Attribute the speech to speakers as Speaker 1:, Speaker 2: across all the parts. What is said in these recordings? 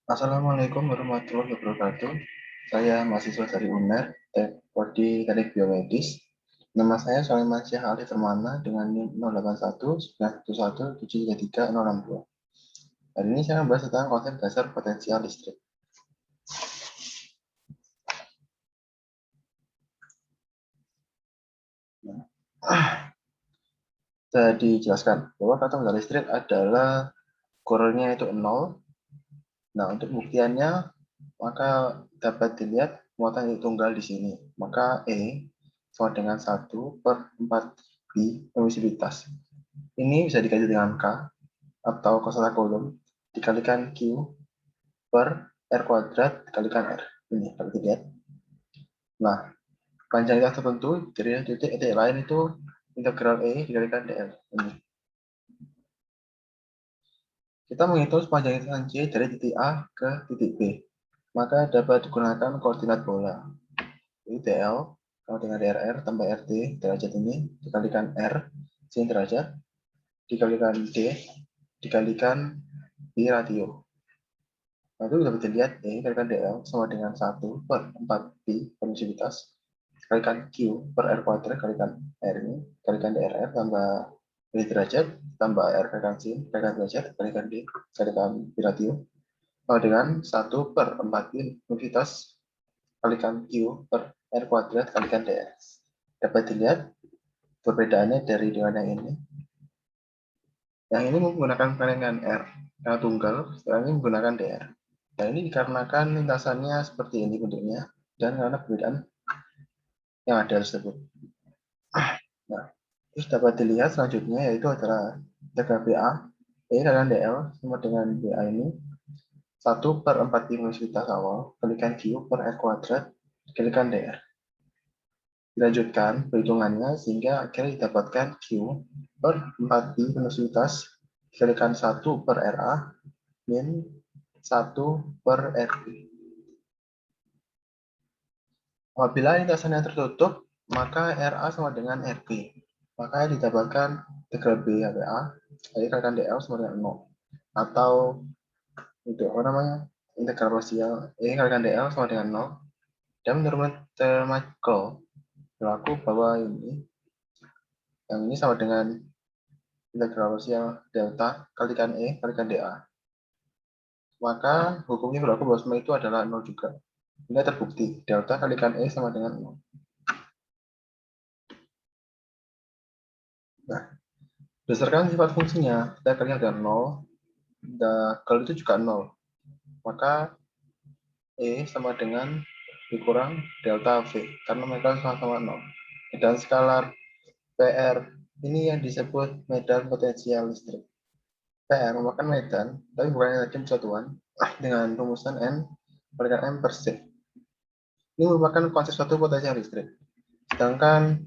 Speaker 1: Assalamualaikum warahmatullahi wabarakatuh. Saya mahasiswa dari UNER, Prodi Teknik Biomedis. Nama saya Sulaiman Syah Ali Firmana dengan NIM 081911736062. Hari ini saya membahas tentang konsep dasar potensial listrik. Sudah dijelaskan bahwa potensial listrik adalah kurangnya itu 0. Nah, untuk buktiannya, maka dapat dilihat muatan itu tunggal di sini. Maka E sama dengan 1/4 B emisivitas. Ini bisa dikaji dengan K atau kosata Coulomb dikalikan Q per R kuadrat dikalikan R. Ini dapat dilihat. Nah, panjang tertentu dari titik lain itu integral E dikalikan dr. Ini. Kita menghitung sepanjang lintasan C dari titik A ke titik B. Maka dapat digunakan koordinat bola. Ini dl sama dengan drr tambah rt derajat ini dikalikan r sin derajat dikalikan d dikalikan b ratio. Nah, itu dapat dilihat E dikalikan dl sama dengan 1/4 B permisivitas kalikan Q per R kuadrat kalikan R ini kalikan DRR tambah B derajat tambah R kalikan sin kalikan derajat kalikan D kalikan B ratio sama dengan 1/4 B permisivitas kalikan Q per R kuadrat kalikan DR. Dapat dilihat perbedaannya dari dengan yang ini. Yang ini menggunakan pengengan R yang tunggal, setelah ini menggunakan DR. Dan ini dikarenakan lintasannya seperti ini bentuknya dan karena perbedaan yang ada tersebut. Nah, terus dapat dilihat selanjutnya yaitu adalah integral BA E kalikan DL sama dengan BA ini 1/4 emisivitas awal kalikan Q per R kuadrat kalikan DR. Dilanjutkan perhitungannya sehingga akhirnya didapatkan Q per 4 emisivitas dikalikan 1 per RA min 1 per RB. Apabila lintasan yang tertutup, maka RA sama dengan RB. Maka didapatkan integral B RA, jadi kalikan DL sama dengan 0. Atau itu apa namanya? Integral parsial E kalikan DL sama dengan 0. Dan menurut Michael berlaku bahwa yang ini sama dengan integral parsial delta kalikan E kalikan DA. Maka hukumnya berlaku bahwa semua itu adalah 0 juga. Ini terbukti delta kalikan E sama dengan 0. Nah, berdasarkan sifat fungsinya, kita kalikan dengan 0, kalau itu juga 0. Maka E sama dengan dikurang delta V, karena mereka sama-sama 0. Dan skalar PR ini yang disebut medan potensial listrik. PR merupakan medan, tapi bukan energi persatuan, dengan rumusan N berikan M per C. Ini merupakan konsep suatu potensial listrik. Sedangkan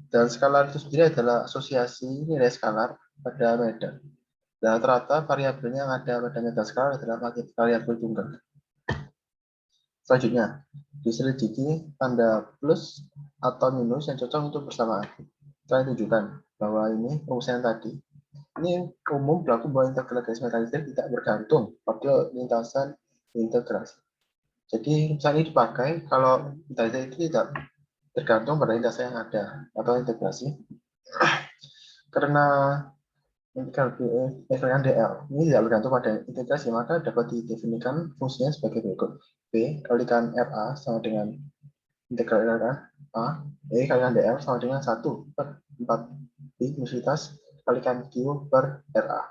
Speaker 1: dan skalar itu sendiri adalah asosiasi nilai skalar pada medan. Dan rata-rata variabelnya yang ada pada medan skalar adalah variabel tunggal. Selanjutnya, diselidiki tanda plus atau minus yang cocok untuk bersamaan. Saya tunjukkan bahwa ini rumusan tadi. Ini umum berlaku bahwa integral garis mekanisme tidak bergantung pada lintasan integrasi. Jadi misalnya ini dipakai kalau lintasan itu tidak tergantung pada lintasan yang ada atau integrasi. Karena integral kalikan DL ini tidak bergantung pada integrasi, maka dapat didefinisikan fungsinya sebagai berikut. B kalikan RA sama dengan integral kalikan A, E kalikan DL sama dengan 1/4 B emisivitas kalikan Q per RA.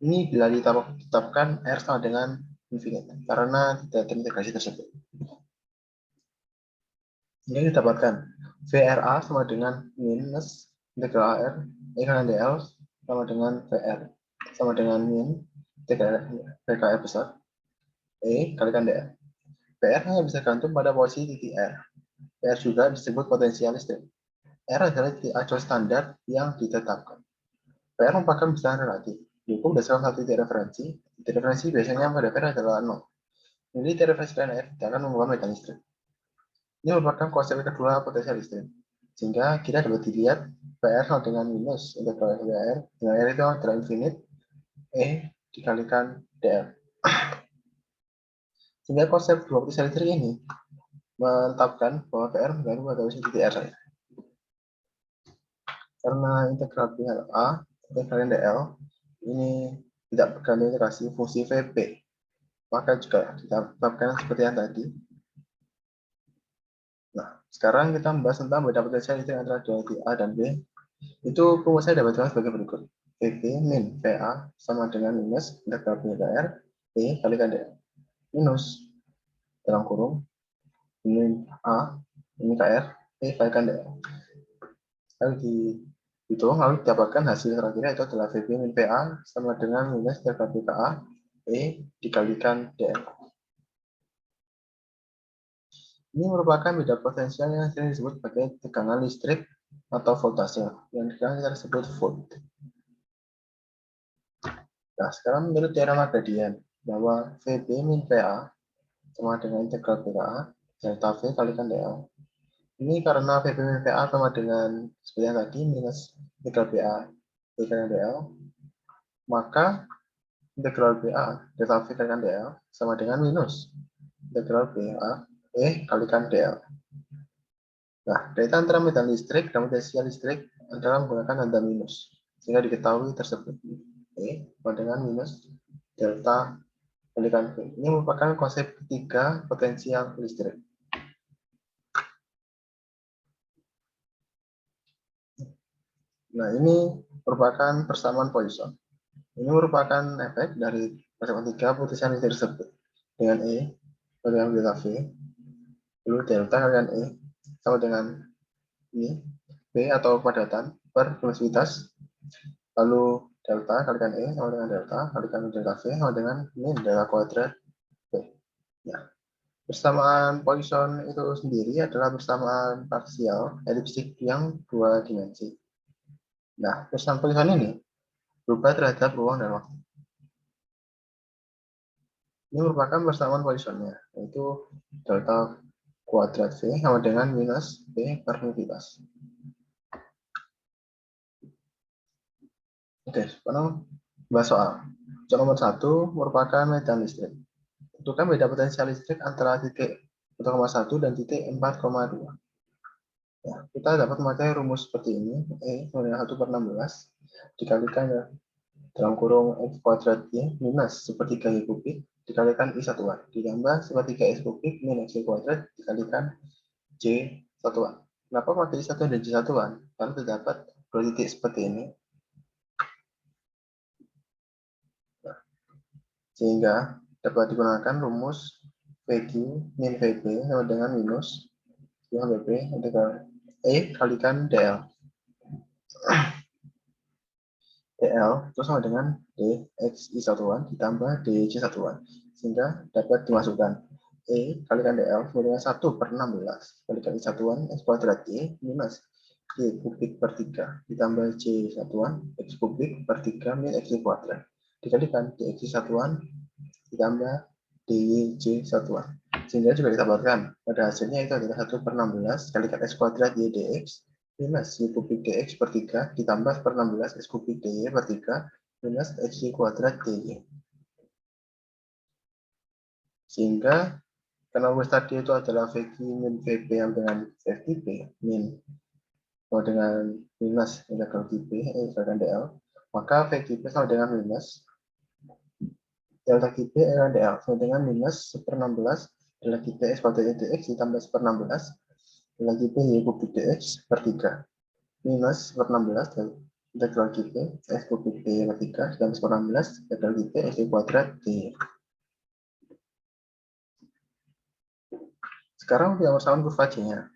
Speaker 1: Ini bila ditetapkan R sama dengan infinite, karena tidak terintegrasi tersebut. Ini didapatkan VRA sama dengan minus integral AR, E kalikan DL sama dengan VR, sama dengan min integral VKR besar, E kalikan DR. PR hanya bisa gantung pada posisi titik R. PR juga disebut potensial listrik. R adalah titik acuan standar yang ditetapkan. PR merupakan besaran relatif. Diukur berdasarkan satu titik referensi. Titik referensi biasanya pada PR adalah 0. Jadi titik referensi lain R tidak akan mengubah medan listrik. Ini merupakan konsep kedua potensial listrik. Sehingga kita dapat dilihat PR sama dengan minus integral VR. Dengan R itu adalah infinite. E dikalikan DR. Sehingga konsep dua potensial listrik ini menetapkan bahwa PR mengganggu pada usia titik R. Karena integral dengan A, integral dl, ini tidak bergantung integrasi fungsi VP. Maka juga kita tetapkan seperti yang tadi. Nah, sekarang kita membahas tentang beda potensial listrik antara dua titik A dan B. Itu rumusnya dapatkan sebagai berikut. VP min VA sama dengan minus integral B R P kalikan D. Minus dalam kurung min A min KR P kalikan D. Lalu dihitung, lalu didapatkan hasil terakhirnya itu adalah VP min PA sama dengan minus integral PKA P dikalikan DL. Ini merupakan beda potensial yang sering disebut sebagai tegangan listrik atau voltase, yang kita sebut volt. Nah, sekarang menurut teorema gradien, bahwa VB min PA sama dengan integral PKA delta V kalikan DL. Ini karena VB min PA sama dengan seperti yang tadi minus integral PA kalikan DL, maka integral PA delta V kalikan DL sama dengan minus integral PA kalikan DL. Nah, kaitan antara medan listrik dan potensial listrik adalah menggunakan tanda minus, sehingga diketahui tersebut sama dengan minus delta kalikan V. Ini merupakan konsep ketiga potensial listrik. Nah, ini merupakan persamaan Poisson. Ini merupakan efek dari persamaan tiga potensial listrik tersebut dengan dengan delta V, lalu delta kalikan sama dengan ini B atau kepadatan per emisivitas, lalu delta kalikan sama dengan delta kalikan delta V sama dengan min delta kuadrat V. Nah, persamaan Poisson itu sendiri adalah persamaan parsial eliptik yang dua dimensi. Nah, persamaan Poisson ini berubah terhadap ruang dan waktu. Ini merupakan persamaan Poissonnya, yaitu delta kuadrat V sama dengan minus B per univaritas. Oke, sekarang bahas soal. Soal nomor 1 merupakan medan listrik. Tentukan beda potensial listrik antara titik 1,1 dan titik 4,2. Ya, kita dapat memakai rumus seperti ini. Sama dengan 1 per 16 dikalikan dalam kurung X kuadrat Y minus sepertiga Y kubik dikalikan I satuan ditambah sepertiga X kubik min X kuadrat dikalikan J satuan. Kenapa pakai I satuan dan J satuan? Karena terdapat dua titik seperti ini. Nah, sehingga dapat digunakan rumus VQ min VB sama dengan minus VB integral E kalikan DL. DL itu sama dengan DXI satuan ditambah DJ satuan, sehingga dapat dimasukkan E kalikan DL sama dengan 1 per 16 kalikan I satuan X kuadrat Y minus Y kubik per 3 ditambah J satuan X kubik per 3 min X kuadrat dikalikan DXI satuan ditambah DYJ satuan, sehingga juga didapatkan pada hasilnya itu adalah 1 per 16 kalikan X kuadrat Y dx minus Y kubik dx per 3 ditambah per 16 X kubik dy per 3 minus XY kuadrat dy. Sehingga karena rumus tadi itu adalah VQ min VB yang dengan VQ min dengan minus integral QB dengan DL, maka VQ sama dengan minus delta QB DL sama dengan minus 1/16 delta QB X kuadrat dx ditambah 1/16 delta QB Y kubik dx per 3 minus 1/16 integral QB X kubik dy per 3 ditambah 1/16 integral QB X kuadrat dy. Sekarang yang persamaan kurva J-nya.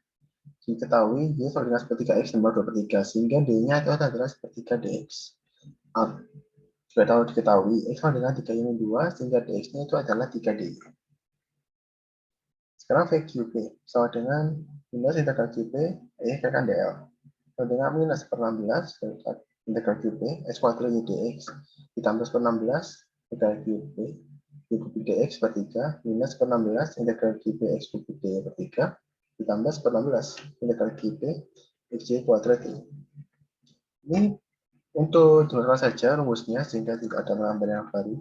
Speaker 1: Diketahui Y sama dengan sepertiga X tambah 2 per 3, sehingga D-nya itu adalah sepertiga DX. Sudah tahu diketahui X sama dengan 3Y-2, sehingga DX-nya itu adalah 3DY. Sekarang VQB sama dengan minus integral QB kalikan DL. Sama dengan minus per 16 integral QB X kuadrat Y dx ditambah per 16 integral QB Y kubik dx per 3 minus per 16 integral QB X kubik dy per 3 ditambah per 16 integral QB XY kuadrat y. Ini untuk digunakan saja rumusnya sehingga tidak ada penambahan yang baru.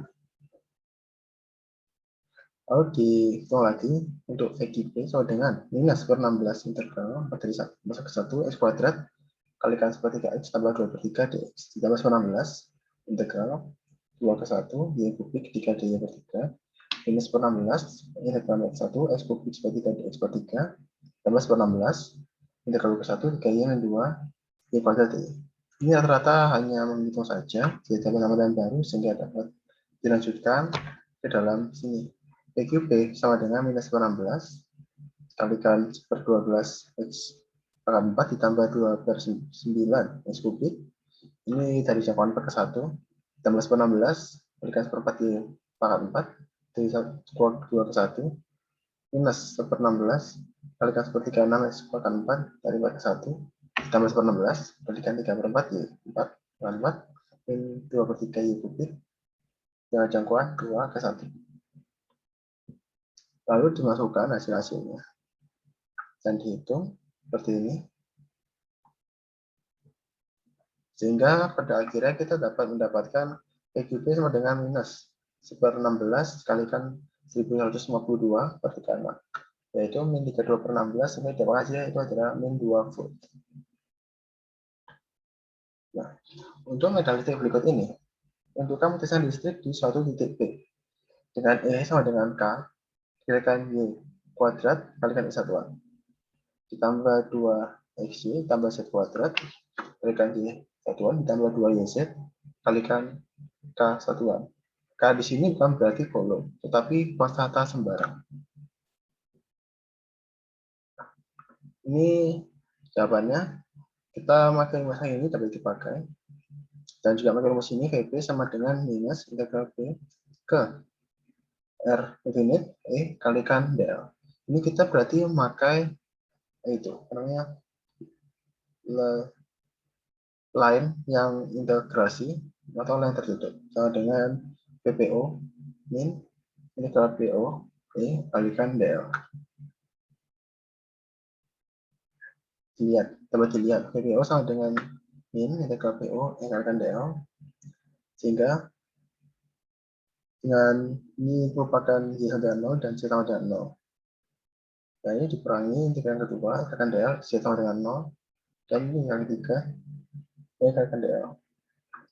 Speaker 1: Lalu dihitung lagi untuk VGP sama dengan minus per 16 integral 4 dari 1 ke 1 X kuadrat kalikan sepertiga X tambah 2 per 3 dx ditambah per 16 integral 2 ke 1 Y kubik 3 dy per 3 minus per 16 integral X 1 X kubik sepertiga dx per 3 tambah per 16 integral ke 1 3 Y min 2 Y kuadrat dy. Ini rata-rata hanya menghitung saja, jadi penambahan baru sehingga dapat dilanjutkan ke dalam sini. PQP sama dengan minus per 16 kalikan per 12 X pangkat 4 ditambah 2 per 9 X kubik. Ini dari jangkauan per ke 1 ditambah per 16 kalikan per 4 Y pangkat 4 dari 2 ke 1 minus per 16 kalikan per 36 X pangkat 4 dari 4 ke 1 ditambah per 16 kalikan 3 per 4 Y 4 pangkat 4 min 2 per 3 Y kubik dengan jangkauan 2 ke 1. Lalu dimasukkan hasil-hasilnya dan dihitung seperti ini. Sehingga pada akhirnya kita dapat mendapatkan PQP sama dengan minus 1/16 kalikan 1152 per 36. Yaitu min 32 per 16 sampai dapat hasilnya itu adalah min 2 volt. Nah, untuk modalitas berikut ini, tentukan mutusan listrik di suatu titik P dengan E sama dengan K kalikan Y kuadrat kalikan X satuan ditambah 2XY tambah Z kuadrat kalikan Y satuan ditambah 2YZ kalikan K satuan. K di sini bukan berarti kolom, tetapi konstanta sembarang. Ini jawabannya. Kita pakai rumus ini dapat dipakai. Dan juga pakai rumus ini VP sama dengan minus integral P ke R infinite E kalikan dl. Ini kita berarti memakai itu namanya line yang integrasi atau line tertutup sama dengan PPO min integral PO E kalikan dl. Dapat dilihat PPO sama dengan min integral PO E kalikan dl, sehingga dengan ini merupakan Y sama dengan 0 dan Z sama dengan 0. Nah, ini dikurangi integral yang kedua kalikan dl Z sama dengan 0 dan ini yang ketiga E kalikan dl.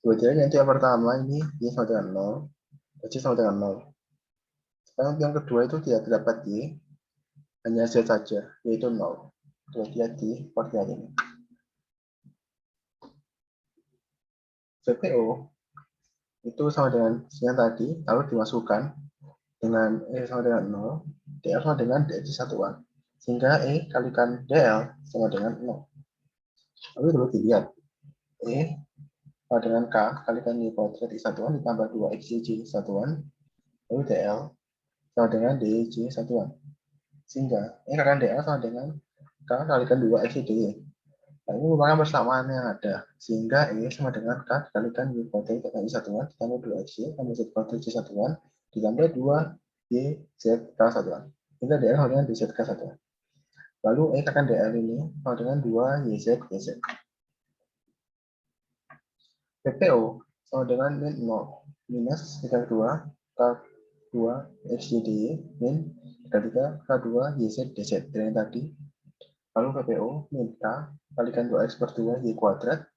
Speaker 1: Kemudian yang yang pertama ini Y sama dengan 0, Z sama dengan 0. Sekarang yang kedua itu tidak terdapat Y, hanya Z saja, yaitu 0. Lihat di koordinat ini. VPO itu sama dengan yang tadi, lalu dimasukkan dengan E sama dengan 0, DL sama dengan DX satuan. Sehingga E kalikan DL sama dengan 0. Lalu dapat dilihat, E sama dengan K kalikan Y kuadrat X satuan ditambah 2XY satuan, lalu DL sama dengan DY satuan. Sehingga E kalikan DL sama dengan K kalikan 2XY. Nah, ini merupakan persamaan yang ada, sehingga E sama dengan K dikalikan Y kuadrat Y satuan ditambah 2XY tambah Z kuadrat Y satuan ditambah 2YZ K satuan. Ini DL sama dengan DZ K satuan. Lalu E akan DL ini sama dengan 2YZ YZ. PPO sama dengan min 0 minus 32 K2 XY min 33 K2 YZ DZ dari yang tadi. Lalu PPO min K kalikan 2X per 2 Y kuadrat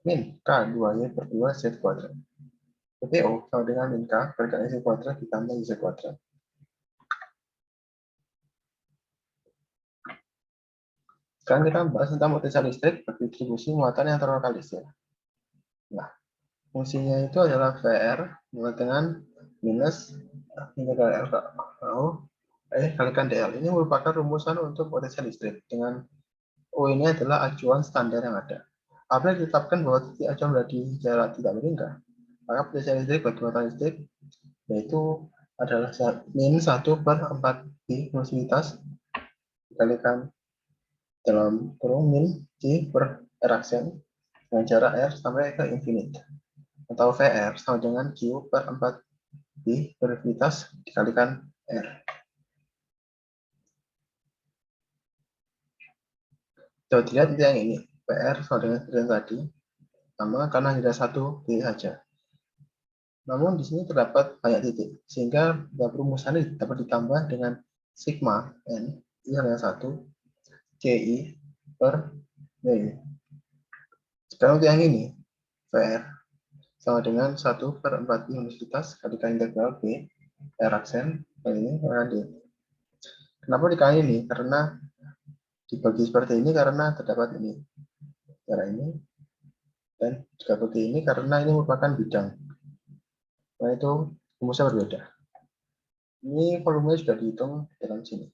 Speaker 1: min K 2Y per 2 Z kuadrat. PPO sama dengan min K kalikan Y kuadrat ditambah Y kuadrat. Sekarang kita bahas tentang potensial listrik bagi distribusi muatan yang terlokalisir. Nah, fungsinya itu adalah VR dengan minus integral L kalikan DL. Ini merupakan rumusan untuk potensial listrik. Dengan O ini adalah acuan standar yang ada. Apabila ditetapkan bahwa titik acuan berada di jarak tidak berlingkar, maka potensial listrik bagi muatan listrik yaitu adalah min 1 per 4 pi velocitas dikalikan dalam kurung min G per R aksen dengan jarak R sampai ke infinite, atau VR sama dengan Q per 4 pi velocitas dikalikan R. Coba dilihat itu yang ini, PR sama dengan yang tadi, sama karena hanya satu P saja. Namun di sini terdapat banyak titik, sehingga rumusan ini dapat ditambah dengan sigma n I sama dengan 1 CI per DI. Sekarang untuk yang ini, VR sama dengan 1 per 4 I universitas kalikan integral B R aksen ini karena D. Kenapa dikali ini? Karena dibagi seperti ini karena terdapat ini cara ini, dan juga seperti ini karena ini merupakan bidang. Nah itu rumusnya berbeda. Ini volumenya sudah dihitung dalam sini.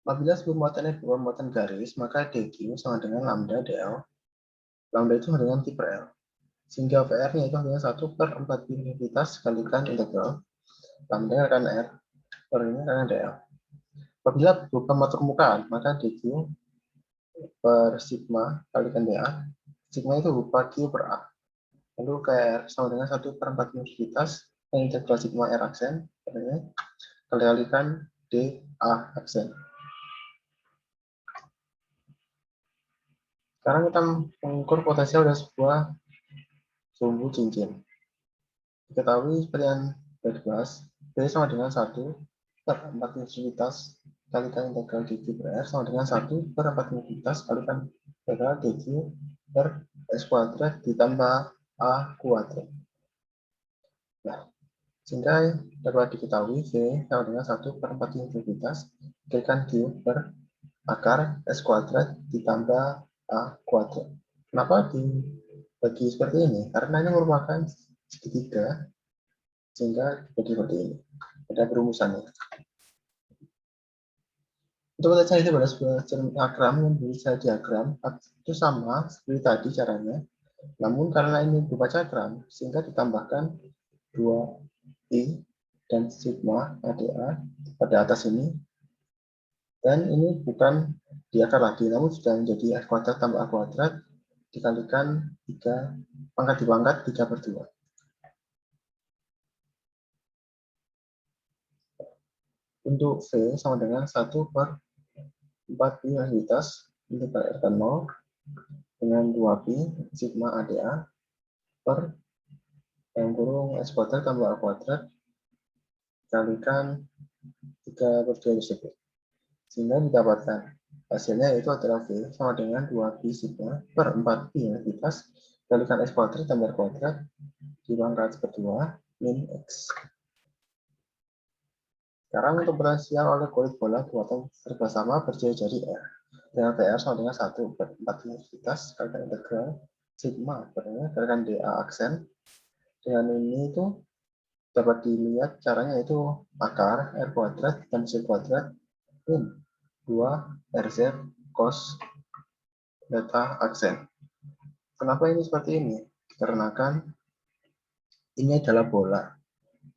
Speaker 1: Apabila sebuah muatan berupa muatan garis, maka dq sama dengan lambda dl. Lambda itu sama dengan T per L. Sehingga VR-nya itu adalah 1 per 4 unitas kalikan integral lambda akan R per ini akan dl. Apabila berupa muatan permukaan, maka dq per sigma kalikan dA. Sigma itu berupa Q per A. Lalu KR sama dengan 1 per 4 unitas integral sigma R aksen kalikan dA aksen. Sekarang kita mengukur potensial dari sebuah sumbu cincin. Diketahui seperti yang sudah dibahas, B sama dengan 1 per 4 unitas kalikan integral dq per R sama dengan 1 per 4 unitas kalikan integral dq per S kuadrat ditambah A kuadrat. Nah, sehingga dapat diketahui V sama dengan 1 per 4 unitas kalikan Q per akar S kuadrat ditambah A kuadrat. Kenapa dibagi seperti ini? Karena ini merupakan segitiga, sehingga dibagi seperti ini. Ada perumusannya. Untuk saja itu pada sebuah diagram yang bisa diagram itu sama seperti tadi caranya. Namun karena ini berupa diagram, sehingga ditambahkan 2i dan sigma ADA pada atas ini. Dan ini bukan di akar lagi, namun sudah menjadi A kuadrat tambah A kuadrat dikalikan 3 pangkat dipangkat 3 per 2. Untuk V sama dengan 1 per 4 pi unitas integral R 0 dengan 2 pi sigma ADA per yang kurung S kuadrat tambah A kuadrat dikalikan 3 per 2 tersebut. Sehingga didapatkan hasilnya yaitu adalah V sama dengan 2 pi sigma per 4 pi unitas dikalikan S kuadrat tambah R kuadrat dipangkat per 2 min X. Sekarang untuk potensial oleh kulit bola kekuatan serba sama berjari-jari R. Dengan VR sama dengan 1 per 4 unitas kalikan integral sigma kalikan dA aksen. Dengan ini itu dapat dilihat caranya itu akar R kuadrat dan C kuadrat min 2 RZ cos beta aksen. Kenapa ini seperti ini? Dikarenakan ini adalah bola.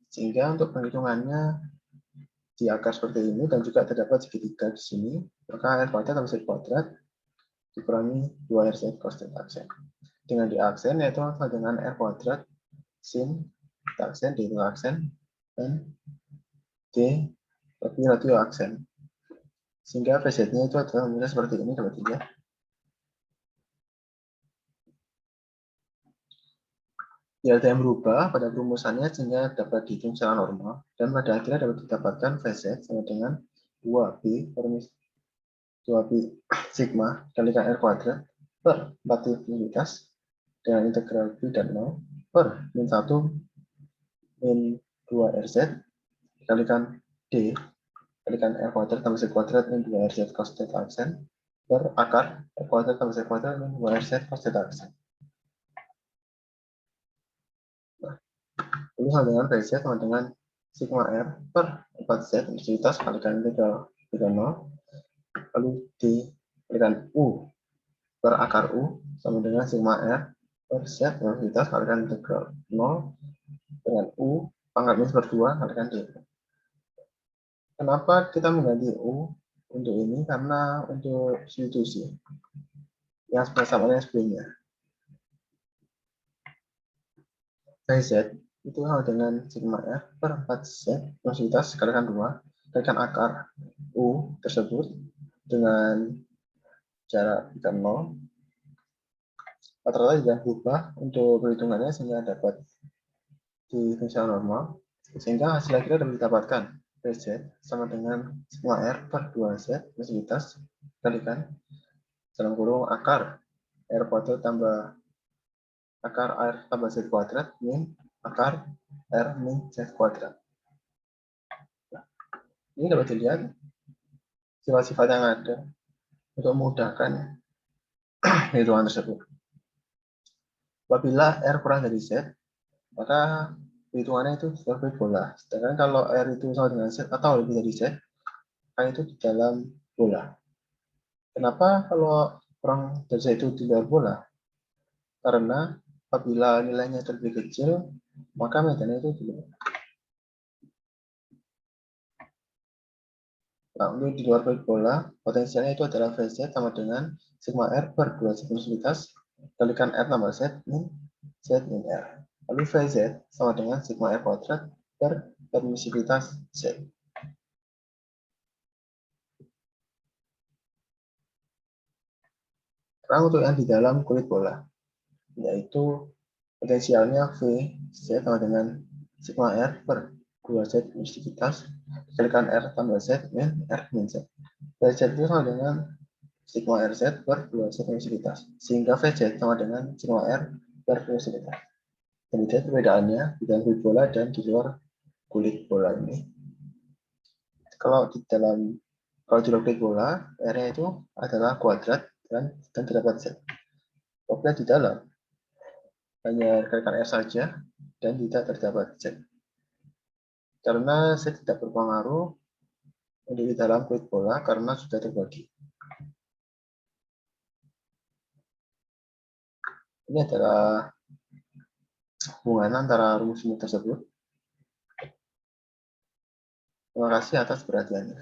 Speaker 1: Sehingga untuk penghitungannya di akar seperti ini dan juga terdapat segitiga di sini, maka R kuadrat tambah C kuadrat dikurangi 2RZ cos theta aksen. Dengan di aksen yaitu sama dengan R kuadrat sin aksen D itu aksen dan D lebih radio aksen. Sehingga VZ-nya itu adalah seperti ini dapat dilihat. ILDM berubah pada perumusannya sehingga dapat dihitung secara normal dan pada akhirnya dapat didapatkan VZ sama dengan 2B per 2B sigma kalikan R kuadrat per 4 unitas dengan integral B dan 0 per min 1 min 2 RZ dikalikan D kalikan R kuadrat tambah C kuadrat min 2 RZ cos theta aksen per akar R kuadrat tambah C kuadrat min 2 RZ cos theta aksen. Ini sama dengan VZ sama dengan sigma R per 4Z intensitas kalikan integral 0 lalu D kalikan U per akar U sama dengan sigma R per Z intensitas kalikan integral 0 dengan U pangkat minus per 2 kalikan D. Kenapa kita mengganti U untuk ini? Karena untuk substitusi yang sama dengan sebelumnya. VZ itu sama dengan sigma R per 4Z intensitas kalikan 2 kalikan akar U tersebut dengan jarak 0 Rata-rata tidak berubah untuk perhitungannya sehingga dapat diferensial normal, sehingga hasil akhirnya dapat didapatkan Vz sama dengan sigma R per 2Z posibilitas kalikan dalam kurung akar R kuadrat tambah akar R tambah Z kuadrat min akar R min Z kuadrat. Nah, ini dapat dilihat sifat-sifat yang ada untuk memudahkan hitungan tersebut. Apabila R kurang dari Z, maka hitungannya itu sebagai bola. Sedangkan kalau R itu sama dengan Z atau lebih dari Z, maka itu di dalam bola. Kenapa kalau kurang dari Z itu di luar bola? Karena apabila nilainya lebih kecil, maka medannya itu di luar. Nah, untuk di luar bola, potensialnya itu adalah Vz sama dengan sigma R per 2Z posibilitas kalikan R tambah Z min Z min R. Lalu Vz sama dengan sigma R kuadrat per permisibilitas Z. Sekarang untuk yang di dalam kulit bola, yaitu potensialnya Vz sama dengan sigma R per 2Z positivitas dikalikan R tambah Z min R min Z. Vz itu sama dengan sigma RZ per 2Z positivitas. Sehingga Vz sama dengan sigma R per positivitas. Kemudian perbedaannya di dalam kulit bola dan di luar kulit bola ini. Kalau di luar kulit bola, R-nya itu adalah kuadrat dan terdapat Z. Apabila di dalam hanya dikalikan R saja dan tidak terdapat Z. Karena Z tidak berpengaruh untuk di dalam kulit bola karena sudah terbagi. Ini adalah hubungan antara rumus tersebut. Terima kasih atas perhatiannya.